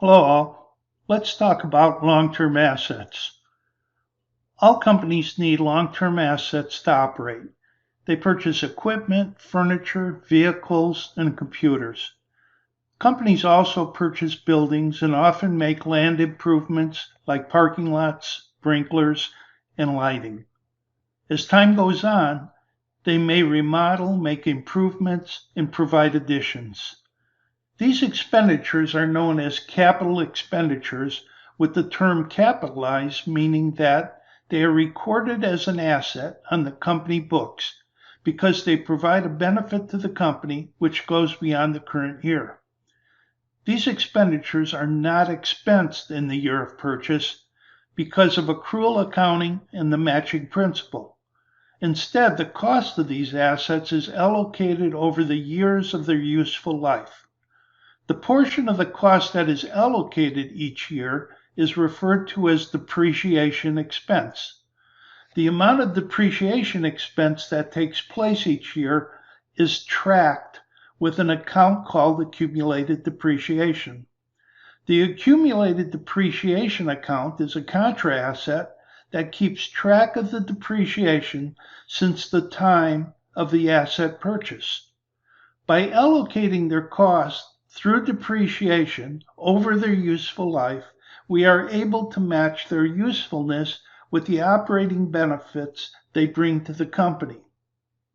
Hello all. Let's talk about long-term assets. All companies need long-term assets to operate. They purchase equipment, furniture, vehicles, and computers. Companies also purchase buildings and often make land improvements like parking lots, sprinklers, and lighting. As time goes on, they may remodel, make improvements, and provide additions. These expenditures are known as capital expenditures, with the term capitalized meaning that they are recorded as an asset on the company books because they provide a benefit to the company which goes beyond the current year. These expenditures are not expensed in the year of purchase because of accrual accounting and the matching principle. Instead, the cost of these assets is allocated over the years of their useful life. The portion of the cost that is allocated each year is referred to as depreciation expense. The amount of depreciation expense that takes place each year is tracked with an account called accumulated depreciation. The accumulated depreciation account is a contra asset that keeps track of the depreciation since the time of the asset purchase. By allocating their cost through depreciation over their useful life, we are able to match their usefulness with the operating benefits they bring to the company.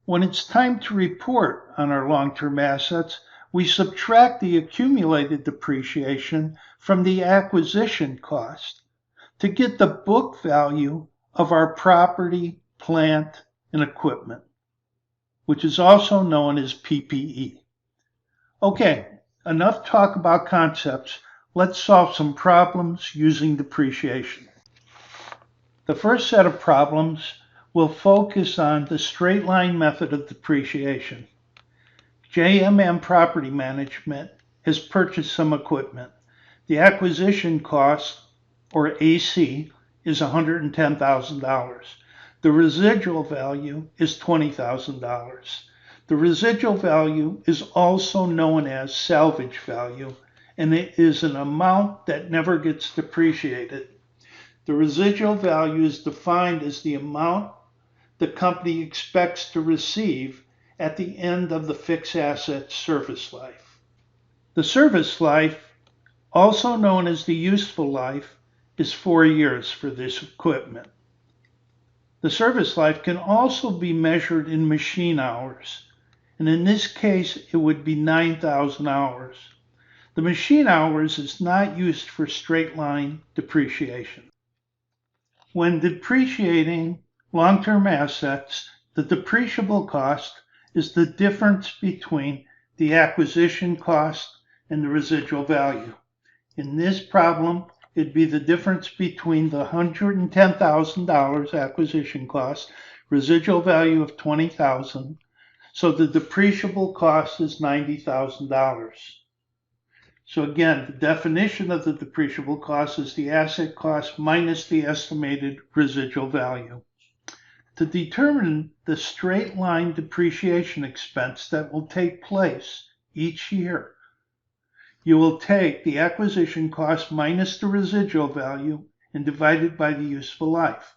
When it's time to report on our long-term assets, we subtract the accumulated depreciation from the acquisition cost to get the book value of our property, plant, and equipment, which is also known as PPE. Okay, enough talk about concepts. Let's solve some problems using depreciation. The first set of problems will focus on the straight line method of depreciation. JMM Property Management has purchased some equipment. The acquisition cost, or AC, is $110,000. The residual value is $20,000. The residual value is also known as salvage value, and it is an amount that never gets depreciated. The residual value is defined as the amount the company expects to receive at the end of the fixed asset's service life. The service life, also known as the useful life, is 4 years for this equipment. The service life can also be measured in machine hours, and in this case it would be 9,000 hours. The machine hours is not used for straight line depreciation. When depreciating long-term assets, the depreciable cost is the difference between the acquisition cost and the residual value. In this problem, it'd be the difference between the $110,000 acquisition cost, residual value of $20,000, so the depreciable cost is $90,000. So again, the definition of the depreciable cost is the asset cost minus the estimated residual value. To determine the straight line depreciation expense that will take place each year, you will take the acquisition cost minus the residual value and divide it by the useful life.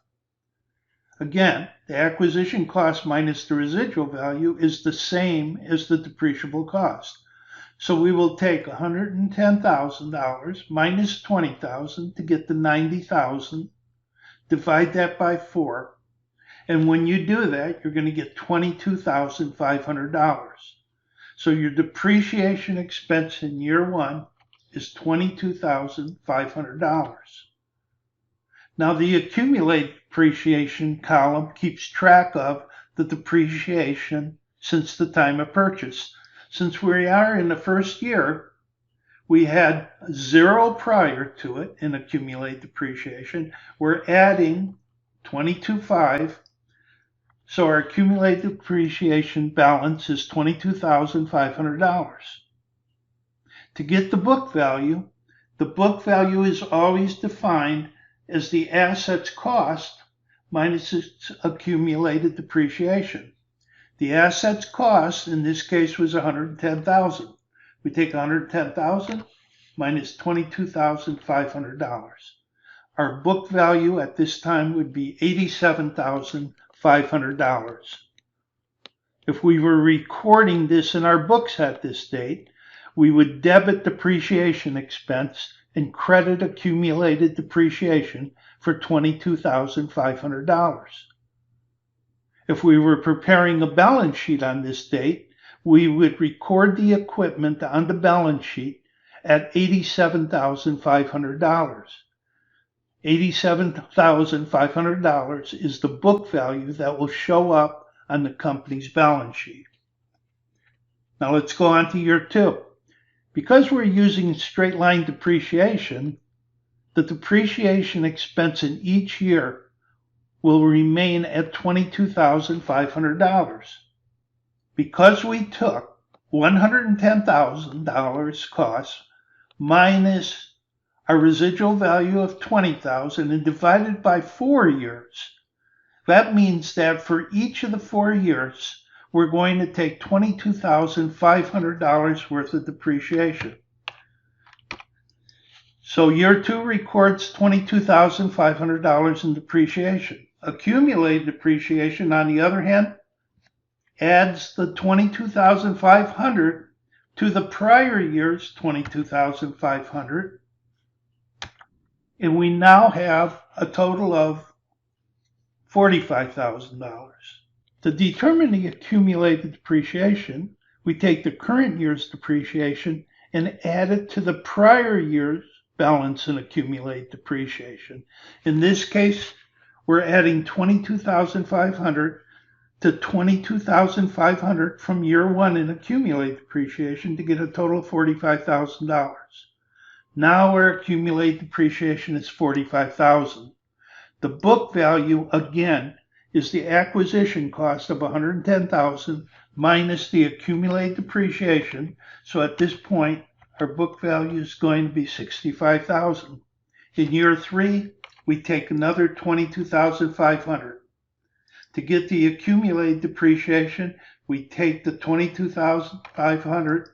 Again, the acquisition cost minus the residual value is the same as the depreciable cost. So we will take $110,000 minus $20,000 to get the $90,000, divide that by 4, and when you do that, you're going to get $22,500. So your depreciation expense in year 1 is $22,500. Now the accumulated depreciation column keeps track of the depreciation since the time of purchase. Since we are in the first year, we had 0 prior to it in accumulated depreciation. We're adding 22,500. So our accumulated depreciation balance is $22,500. To get the book value is always defined as the asset's cost minus its accumulated depreciation. The asset's cost in this case was $110,000. We take $110,000, minus $22,500. Our book value at this time would be $87,500. If we were recording this in our books at this date, we would debit depreciation expense and credit accumulated depreciation for $22,500. If we were preparing a balance sheet on this date, we would record the equipment on the balance sheet at $87,500. $87,500 is the book value that will show up on the company's balance sheet. Now let's go on to year 2. Because we're using straight line depreciation, the depreciation expense in each year will remain at $22,500. Because we took $110,000 cost minus our residual value of $20,000 and divided by 4 years, that means that for each of the 4 years, we're going to take $22,500 worth of depreciation. So year 2 records $22,500 in depreciation. Accumulated depreciation, on the other hand, adds the $22,500 to the prior year's $22,500, and we now have a total of $45,000. To determine the accumulated depreciation, we take the current year's depreciation and add it to the prior year's balance in accumulated depreciation. In this case, we're adding $22,500 to $22,500 from year 1 in accumulated depreciation to get a total of $45,000. Now our accumulated depreciation is $45,000. The book value, again, is the acquisition cost of $110,000 minus the accumulated depreciation. So at this point, our book value is going to be $65,000. In year 3, we take another $22,500. To get the accumulated depreciation, we take the $22,500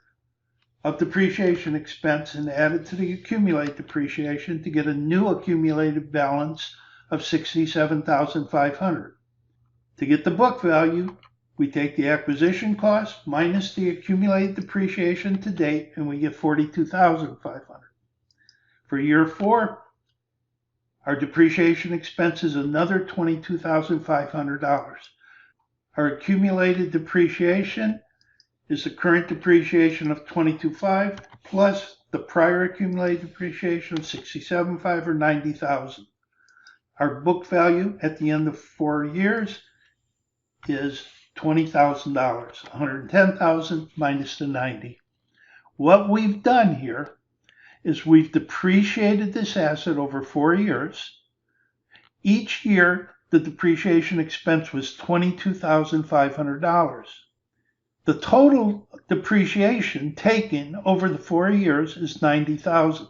of depreciation expense and add it to the accumulated depreciation to get a new accumulated balance of $67,500. To get the book value, we take the acquisition cost minus the accumulated depreciation to date, and we get $42,500. For year 4, our depreciation expense is another $22,500. Our accumulated depreciation is the current depreciation of $22,500 plus the prior accumulated depreciation of $67,500 or $90,000. Our book value at the end of 4 years is $20,000, $110,000 minus the $90,000. What we've done here is we've depreciated this asset over 4 years. Each year, the depreciation expense was $22,500. The total depreciation taken over the 4 years is $90,000.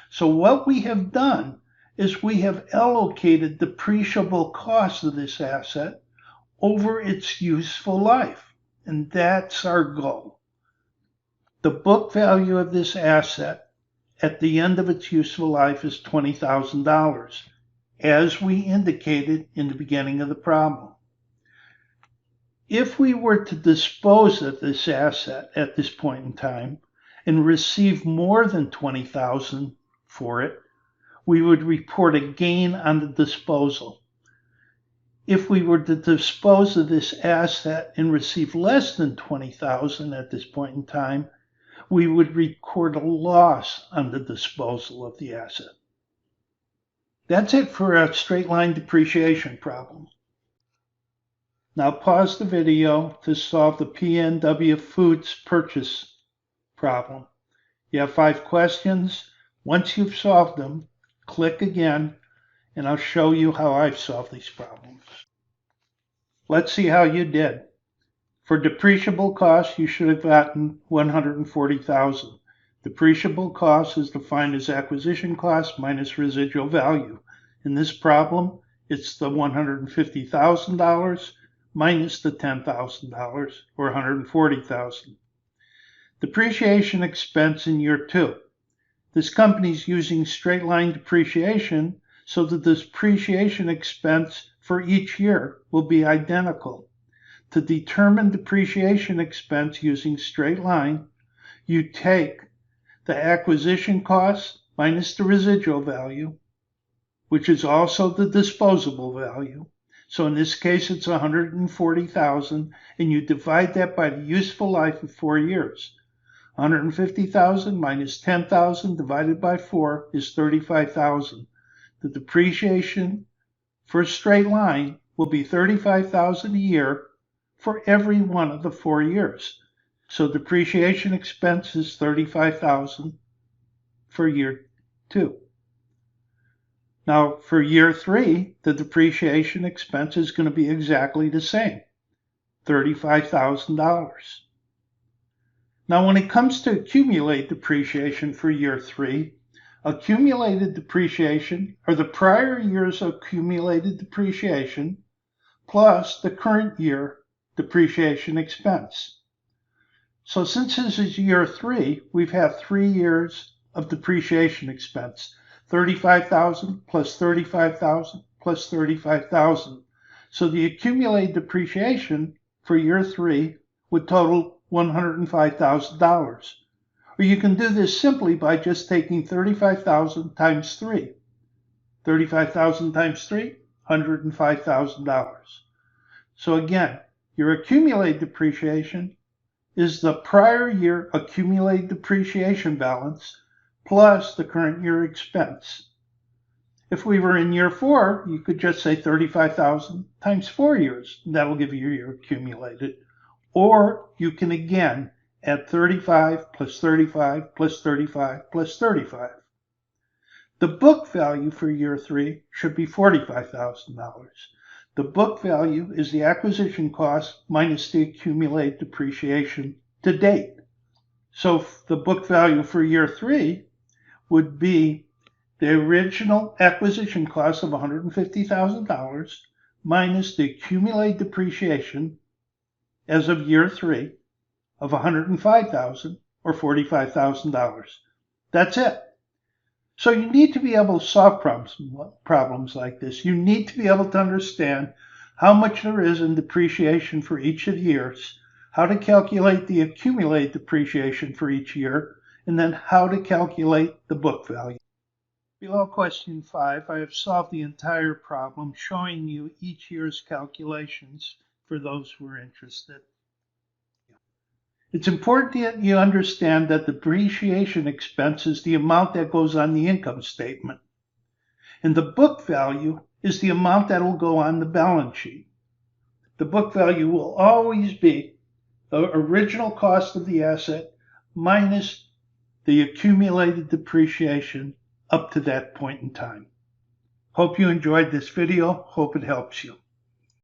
So what we have done is we have allocated depreciable costs of this asset over its useful life, and that's our goal. The book value of this asset at the end of its useful life is $20,000, as we indicated in the beginning of the problem. If we were to dispose of this asset at this point in time and receive more than $20,000 for it, we would report a gain on the disposal. If we were to dispose of this asset and receive less than $20,000 at this point in time, we would record a loss on the disposal of the asset. That's it for our straight line depreciation problem. Now pause the video to solve the PNW Foods purchase problem. You have 5 questions. Once you've solved them, click again, and I'll show you how I've solved these problems. Let's see how you did. For depreciable costs, you should have gotten $140,000. Depreciable cost is defined as acquisition cost minus residual value. In this problem, it's the $150,000 minus the $10,000, or $140,000. Depreciation expense in year 2. This company's using straight line depreciation so that the depreciation expense for each year will be identical. To determine depreciation expense using straight line, you take the acquisition cost minus the residual value, which is also the disposable value. So in this case, it's $140,000, and you divide that by the useful life of 4 years. $150,000 minus $10,000 divided by 4 is $35,000. The depreciation for a straight line will be $35,000 a year for every one of the 4 years. So depreciation expense is $35,000 for year 2. Now, for year 3, the depreciation expense is going to be exactly the same, $35,000. Now, when it comes to accumulated depreciation for year 3, accumulated depreciation are the prior year's accumulated depreciation plus the current year depreciation expense. So since this is year 3, we've had 3 years of depreciation expense. $35,000 plus $35,000 plus $35,000. So the accumulated depreciation for year 3 would total $105,000. Or you can do this simply by just taking $35,000 times 3. $35,000 times 3, $105,000. So again, your accumulated depreciation is the prior year accumulated depreciation balance plus the current year expense. If we were in year 4, you could just say $35,000 times 4 years. That'll give you your accumulated. Or you can again add 35 plus 35 plus 35 plus 35. The book value for year 3 should be $45,000. The book value is the acquisition cost minus the accumulated depreciation to date. So the book value for year 3 would be the original acquisition cost of $150,000 minus the accumulated depreciation as of year 3 of $105,000 or $45,000. That's it. So you need to be able to solve problems like this. You need to be able to understand how much there is in depreciation for each of the years, how to calculate the accumulated depreciation for each year, and then how to calculate the book value. Below question 5, I have solved the entire problem, showing you each year's calculations for those who are interested. It's important that you understand that depreciation expense is the amount that goes on the income statement, and the book value is the amount that will go on the balance sheet. The book value will always be the original cost of the asset minus the accumulated depreciation up to that point in time. Hope you enjoyed this video. Hope it helps you.